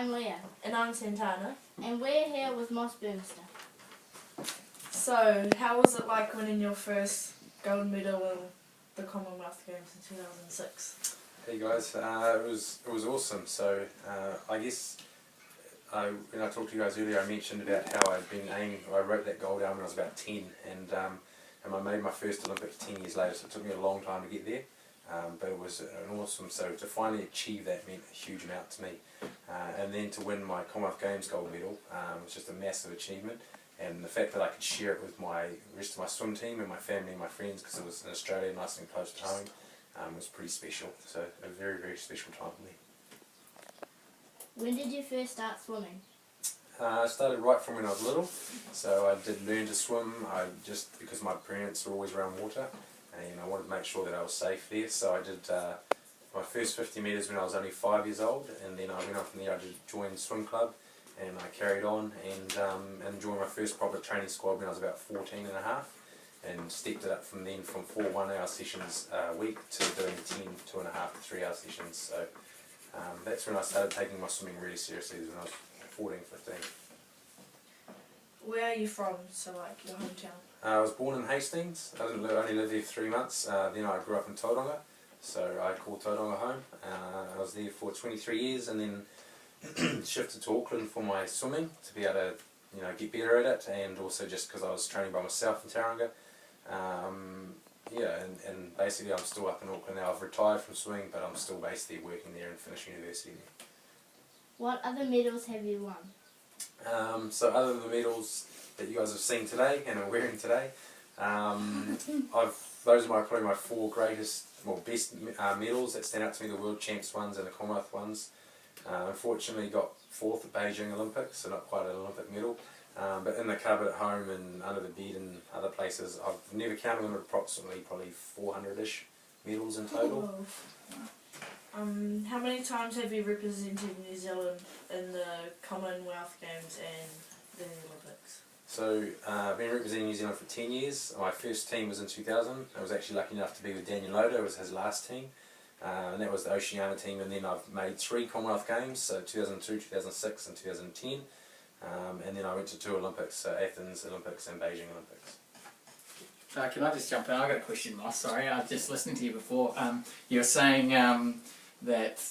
I'm Leah. And I'm Santana. And we're here with Moss Burmester. So, how was it like winning your first gold medal in the Commonwealth Games in 2006? Hey guys, it was awesome. So I guess when I talked to you guys earlier, I mentioned about how I'd been aiming. I wrote that goal down when I was about 10, and I made my first Olympics 10 years later. So it took me a long time to get there, but it was an awesome. So to finally achieve that meant a huge amount to me, and then to win my Commonwealth Games gold medal was just a massive achievement. And the fact that I could share it with my rest of my swim team and my family and my friends, because it was in Australia, nice and close to home, was pretty special. So a very, very special time for me. When did you first start swimming? I started right from when I was little. So I did learn to swim, because my parents were always around water, and I wanted to make sure that I was safe there. So I did my first 50 metres when I was only 5 years old, and then I went on from there. I joined swim club, and I carried on and joined my first proper training squad when I was about 14 and a half, and stepped it up from then from 4 1-hour sessions a week to doing 10 2.5 to 3 hour sessions. So that's when I started taking my swimming really seriously, when I was 14, 15. Where are you from, so like your hometown? I was born in Hastings. I only lived there for 3 months. Then I grew up in Tauranga, so I call Tauranga home. I was there for 23 years, and then shifted to Auckland for my swimming to be able to, get better at it, and also just because I was training by myself in Tauranga. And basically I'm still up in Auckland now. I've retired from swimming, but I'm still based there, working there and finishing university there. What other medals have you won? So other than the medals that you guys have seen today and are wearing today, those are probably my 4 best medals that stand out to me: the World Champs ones and the Commonwealth ones. Unfortunately got 4th at Beijing Olympics, so not quite an Olympic medal. But in the cupboard at home and under the bed and other places, I've never counted them, approximately probably 400-ish medals in total. How many times have you represented New Zealand in the Commonwealth Games and the Olympics? So I've been representing New Zealand for 10 years. My first team was in 2000. I was actually lucky enough to be with Daniel Loda. It was his last team. And that was the Oceania team, and then I've made 3 Commonwealth Games, so 2002, 2006 and 2010. And then I went to 2 Olympics, so Athens Olympics and Beijing Olympics. Can I just jump in? I've got a question, Moss. Sorry, I was just listening to you before. You were saying that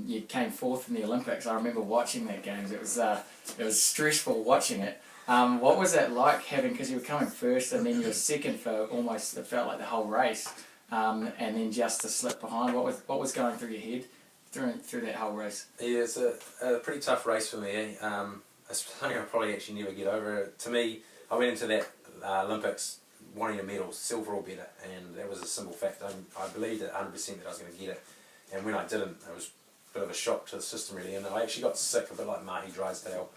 you came 4th in the Olympics. I remember watching that games. It was stressful watching it. What was that like having, because you were coming 1st and then you were 2nd for almost, it felt like the whole race, and then just to slip behind? What was going through your head through that whole race? Yeah, it's a pretty tough race for me. It's something I'll probably actually never get over. To me, I went into that Olympics wanting a medal, silver or better, and that was a simple fact. I believed at 100% that I was going to get it, and when I didn't, it was a bit of a shock to the system really, and I actually got sick, a bit like Mahi Drysdale.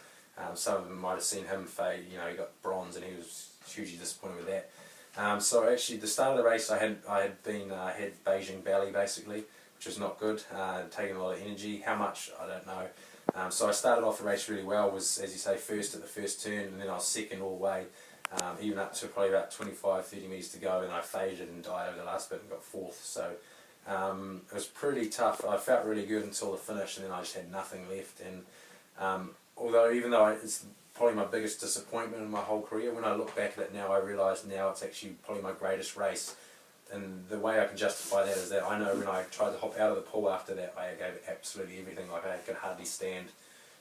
Some of them might have seen him fade, he got bronze and he was hugely disappointed with that. So actually the start of the race I had Beijing belly basically, which was not good, taking a lot of energy. How much, I don't know. So I started off the race really well, was, as you say, 1st at the first turn, and then I was 2nd all the way, even up to probably about 25-30 metres to go, and I faded and died over the last bit and got 4th. So it was pretty tough. I felt really good until the finish, and then I just had nothing left. And even though it's probably my biggest disappointment in my whole career, when I look back at it now, I realise now it's actually probably my greatest race. And the way I can justify that is that I know when I tried to hop out of the pool after that, I gave it absolutely everything, like I could hardly stand.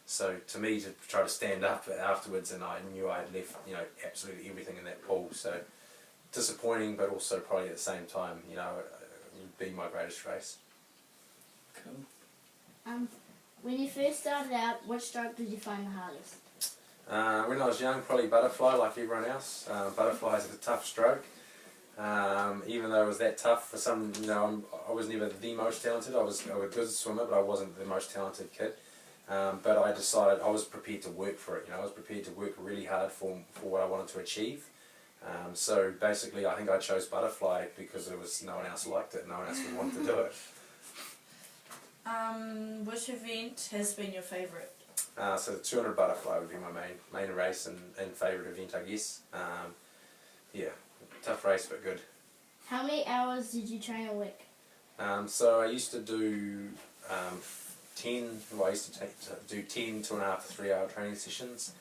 So to me, to try to stand up afterwards, and I knew I had left, absolutely everything in that pool. So disappointing, but also probably at the same time, it would be my greatest race. Cool. When you first started out, which stroke did you find the hardest? When I was young, probably butterfly, like everyone else. Butterfly is a tough stroke. Even though it was that tough, for some, I was never the most talented. I was a good swimmer, but I wasn't the most talented kid. But I decided I was prepared to work for it. I was prepared to work really hard for what I wanted to achieve. So basically, I think I chose butterfly because no one else liked it, no one else would want to do it. Which event has been your favourite? So the 200 butterfly would be my main race and favourite event, I guess. Yeah, tough race but good. How many hours did you train a week? So I used to do I used to do 10 2.5 to 3 hour training sessions,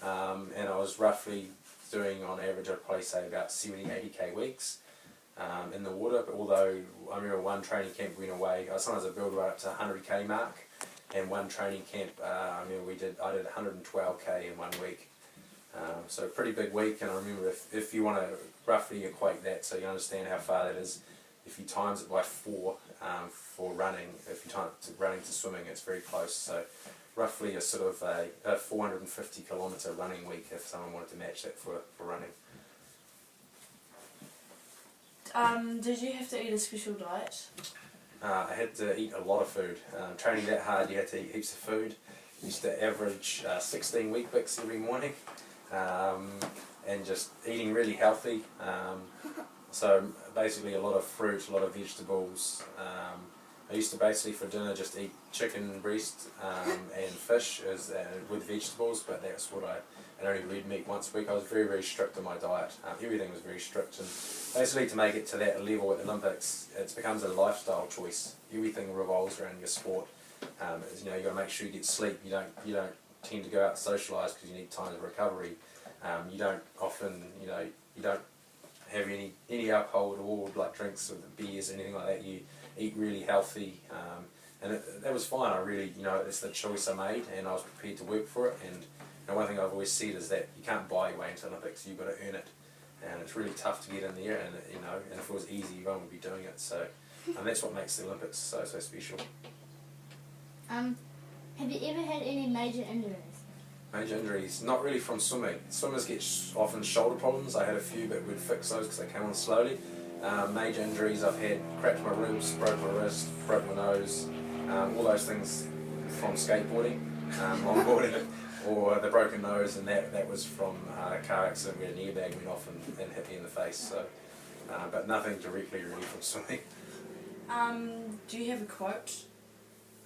and I was roughly doing on average I'd probably say about 70-80k weeks in the water. But although I remember one training camp we went away, sometimes I build right up to 100k mark, and one training camp I remember I did 112k in 1 week. So a pretty big week, and I remember if you want to roughly equate that so you understand how far that is, if you times it by 4 for running, if you time it running to swimming, it's very close. So roughly a sort of a 450 kilometre running week if someone wanted to match that for running. Did you have to eat a special diet? I had to eat a lot of food. Training that hard, you had to eat heaps of food. Used to average 16 wheat bix every morning, and just eating really healthy. So basically a lot of fruit, a lot of vegetables. I used to basically for dinner just eat chicken breast and fish with vegetables, but that's what and only red meat once a week. I was very, very strict on my diet. Everything was very strict, and basically to make it to that level at the Olympics, it becomes a lifestyle choice. Everything revolves around your sport. You've got to make sure you get sleep. You don't tend to go out and socialise because you need time of recovery. You don't often, you don't have any alcohol at all, like drinks or beers, anything like that. You eat really healthy, and that was fine. I really, it's the choice I made, and I was prepared to work for it. And one thing I've always said is that you can't buy your way into Olympics. You've got to earn it, and it's really tough to get in there. And and if it was easy, everyone would be doing it. So, and that's what makes the Olympics so special. Have you ever had any major injuries? Major injuries, not really from swimming. Swimmers get often shoulder problems. I had a few, but we'd fix those because they came on slowly. Major injuries, I've had cracked my ribs, broke my wrist, broke my nose, all those things from skateboarding, longboarding, or the broken nose, and that was from a car accident where an airbag went off and hit me in the face. So, but nothing directly really from swimming. Do you have a quote?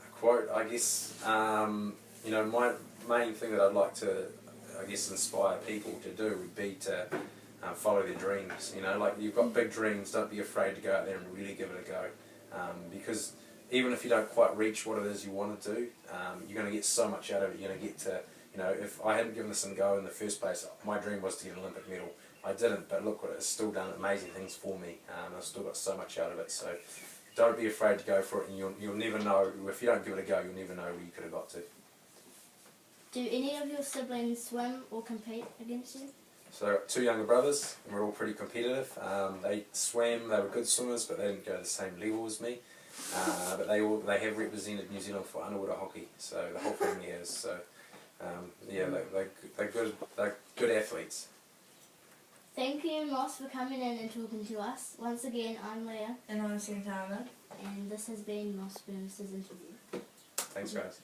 A quote, I guess. My main thing that I'd like to, inspire people to do would be to follow their dreams. Like you've got big dreams, don't be afraid to go out there and really give it a go. Because even if you don't quite reach what it is you want to do, you're going to get so much out of it. You're going to get to, if I hadn't given this a go in the first place, my dream was to get an Olympic medal. I didn't, but look what it's still done amazing things for me. I've still got so much out of it. So don't be afraid to go for it, and you'll never know, if you don't give it a go, you'll never know where you could have got to. Do any of your siblings swim or compete against you? So I've got 2 younger brothers, and we're all pretty competitive. They swam, they were good swimmers, but they didn't go to the same level as me. But they have represented New Zealand for underwater hockey, so the whole family has. So they're good athletes. Thank you, Moss, for coming in and talking to us. Once again, I'm Leah. And I'm Santana. And this has been Moss Burmester's interview. Thanks, guys.